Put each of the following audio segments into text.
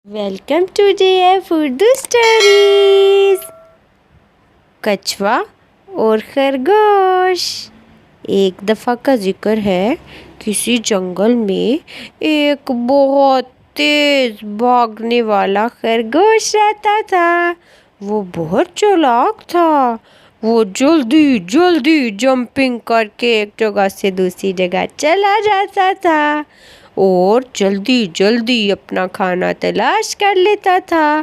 Welcome to JF Urdu stories. کچھوا اور خرگوش۔ ایک دفعہ کا ذکر ہے، کسی جنگل میں ایک بہت تیز بھاگنے والا خرگوش رہتا تھا۔ وہ بہت چالاک تھا۔ وہ جلدی جلدی جمپنگ کر کے ایک جگہ سے دوسری جگہ چلا جاتا تھا اور جلدی جلدی اپنا کھانا تلاش کر لیتا تھا۔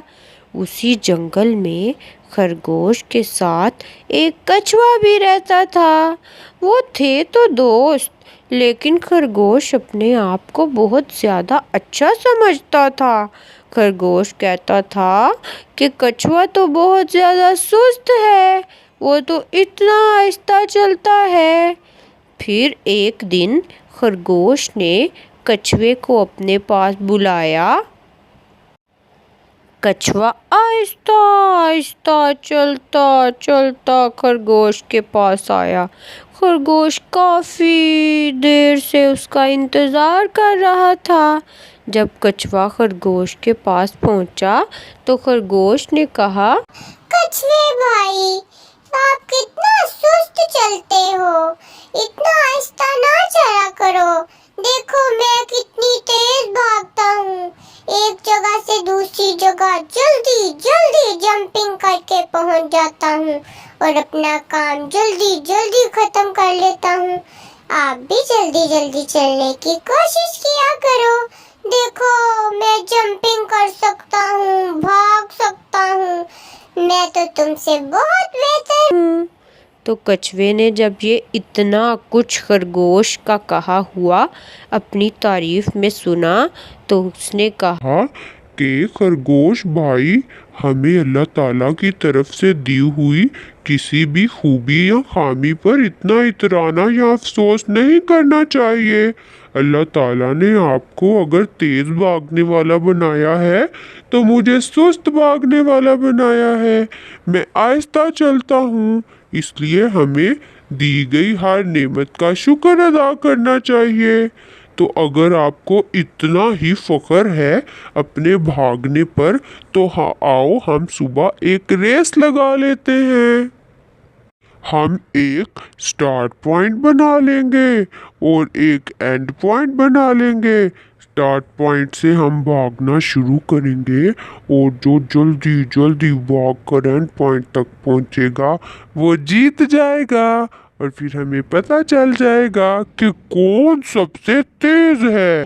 اسی جنگل میں خرگوش کے ساتھ ایک کچھوا بھی رہتا تھا۔ وہ تھے تو دوست، لیکن خرگوش اپنے آپ کو بہت زیادہ اچھا سمجھتا تھا۔ خرگوش کہتا تھا کہ کچھوا تو بہت زیادہ سست ہے، وہ تو اتنا آہستہ چلتا ہے۔ پھر ایک دن خرگوش نے کچھوے کو اپنے پاس بلایا۔ کچھوا آہستہ آہستہ چلتا چلتا خرگوش کے پاس آیا۔ خرگوش کافی دیر سے اس کا انتظار کر رہا تھا۔ جب کچھوا خرگوش کے پاس پہنچا تو خرگوش نے کہا، کچھوے بھائی، آپ کتنا سست چلتے ہو، اتنا آہستہ نہ چلا کرو۔ دیکھو میں کتنی تیز بھاگتا ہوں، ایک جگہ سے دوسری جگہ جلدی جلدی جمپنگ کر کے پہنچ جاتا ہوں اور اپنا کام جلدی جلدی ختم کر لیتا ہوں۔ آپ بھی جلدی جلدی چلنے کی کوشش کیا کرو۔ دیکھو میں جمپنگ کر سکتا ہوں، بھاگ سکتا ہوں، میں تو تم سے بہت بہتر ہوں۔ تو کچھوے نے جب یہ اتنا کچھ خرگوش کا کہا ہوا اپنی تعریف میں سنا تو اس نے کہا کہ خرگوش بھائی، ہمیں اللہ تعالیٰ کی طرف سے دی ہوئی کسی بھی خوبی یا خامی پر اتنا اترانا یا افسوس نہیں کرنا چاہیے۔ اللہ تعالیٰ نے آپ کو اگر تیز بھاگنے والا بنایا ہے تو مجھے سست بھاگنے والا بنایا ہے۔ میں آہستہ چلتا ہوں، اس لیے ہمیں دی گئی ہر نعمت کا شکر ادا کرنا چاہیے۔ تو اگر آپ کو اتنا ہی فخر ہے اپنے بھاگنے پر تو آؤ ہم صبح ایک ریس لگا لیتے ہیں۔ ہم ایک سٹارٹ پوائنٹ بنا لیں گے اور ایک اینڈ پوائنٹ بنا لیں گے۔ سٹارٹ پوائنٹ سے ہم بھاگنا شروع کریں گے اور جو جلدی جلدی بھاگ کر اینڈ پوائنٹ تک پہنچے گا وہ جیت جائے گا، اور پھر ہمیں پتہ چل جائے گا کہ کون سب سے تیز ہے۔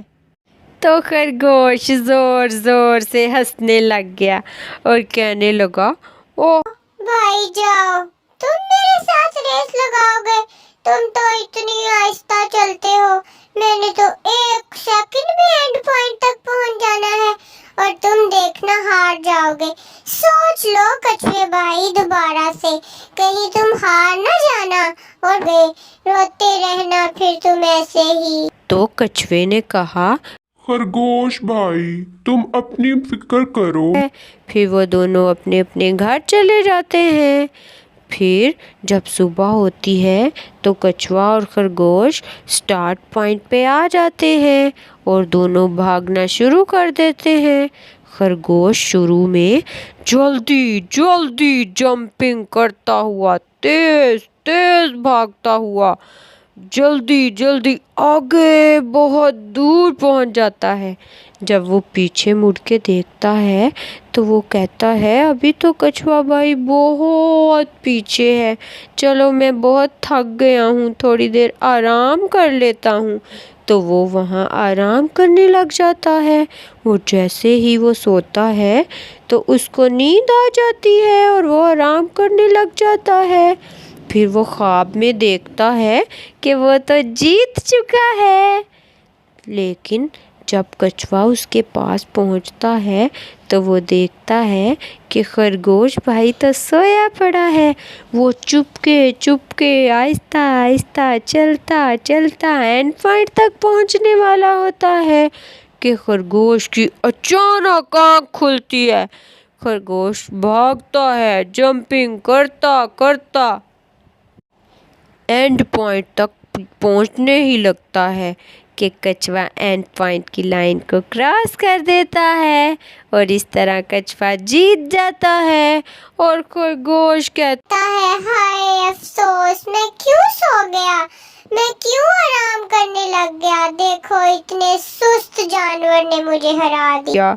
تو خرگوش زور زور سے ہنسنے لگ گیا اور کہنے لگا، اوہ بھائی جاؤ، تم میرے ساتھ ریس لگاؤ گے؟ تم تو اتنی آہستہ چلتے ہو، میں نے تو ایک سیکنڈ میں اینڈ پوائنٹ تک پہنچ جانا ہے اور تم دیکھنا ہار جاؤ گے۔ سوچ لو کچھوے بھائی دوبارہ سے، کہیں تم ہار نہ جانا اور روتے رہنا پھر تم ایسے ہی۔ تو کچھوے نے کہا، خرگوش بھائی تم اپنی فکر کرو۔ پھر وہ دونوں اپنے اپنے گھر چلے جاتے ہیں۔ پھر جب صبح ہوتی ہے تو کچھوا اور خرگوش سٹارٹ پوائنٹ پہ آ جاتے ہیں اور دونوں بھاگنا شروع کر دیتے ہیں۔ خرگوش شروع میں جلدی جلدی جمپنگ کرتا ہوا تیز تیز بھاگتا ہوا جلدی جلدی آگے بہت دور پہنچ جاتا ہے۔ جب وہ پیچھے مڑ کے دیکھتا ہے تو وہ کہتا ہے، ابھی تو کچھوا بھائی بہت پیچھے ہے، چلو میں بہت تھک گیا ہوں، تھوڑی دیر آرام کر لیتا ہوں۔ تو وہ وہاں آرام کرنے لگ جاتا ہے۔ وہ جیسے ہی وہ سوتا ہے تو اس کو نیند آ جاتی ہے اور وہ آرام کرنے لگ جاتا ہے۔ پھر وہ خواب میں دیکھتا ہے کہ وہ تو جیت چکا ہے، لیکن جب کچھوا اس کے پاس پہنچتا ہے تو وہ دیکھتا ہے کہ خرگوش بھائی تو سویا پڑا ہے۔ وہ چپ کے آہستہ آہستہ چلتا چلتا اینڈ پوائنٹ تک پہنچنے والا ہوتا ہے کہ خرگوش کی اچانک آنکھ کھلتی ہے۔ خرگوش بھاگتا ہے، جمپنگ کرتا کرتا اینڈ پوائنٹ تک پہنچنے ہی لگتا ہے کہ کچھوا اینڈ پوائنٹ کی لائن کو کراس کر دیتا ہے اور اس طرح کچھوا جیت جاتا ہے اور خرگوش کہتا ہے ہائے افسوس، میں کیوں سو گیا، میں کیوں آرام کرنے لگ گیا، دیکھو اتنے سست جانور نے مجھے ہرا دیا۔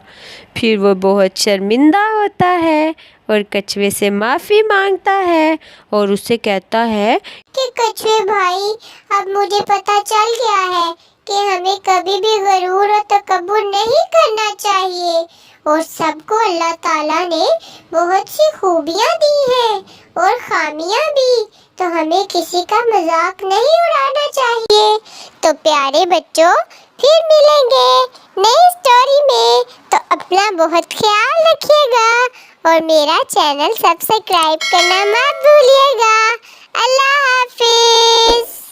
پھر وہ بہت شرمندہ ہوتا ہے اور کچھوے سے معافی مانگتا ہے اور اسے کہتا ہے کہ کچھوے بھائی، اب مجھے پتہ چل گیا ہے کہ ہمیں کبھی بھی غرور و تکبر نہیں کرنا چاہیے، اور سب کو اللہ تعالیٰ نے بہت سی خوبیاں دی ہیں اور خامیاں بھی، تو ہمیں کسی کا مذاق نہیں اڑانا چاہیے۔ تو پیارے بچوں، پھر ملیں گے نئی اسٹوری میں، تو اپنا بہت خیال رکھیے گا اور میرا چینل سبسکرائب کرنا مت بھولیے گا۔ اللہ حافظ۔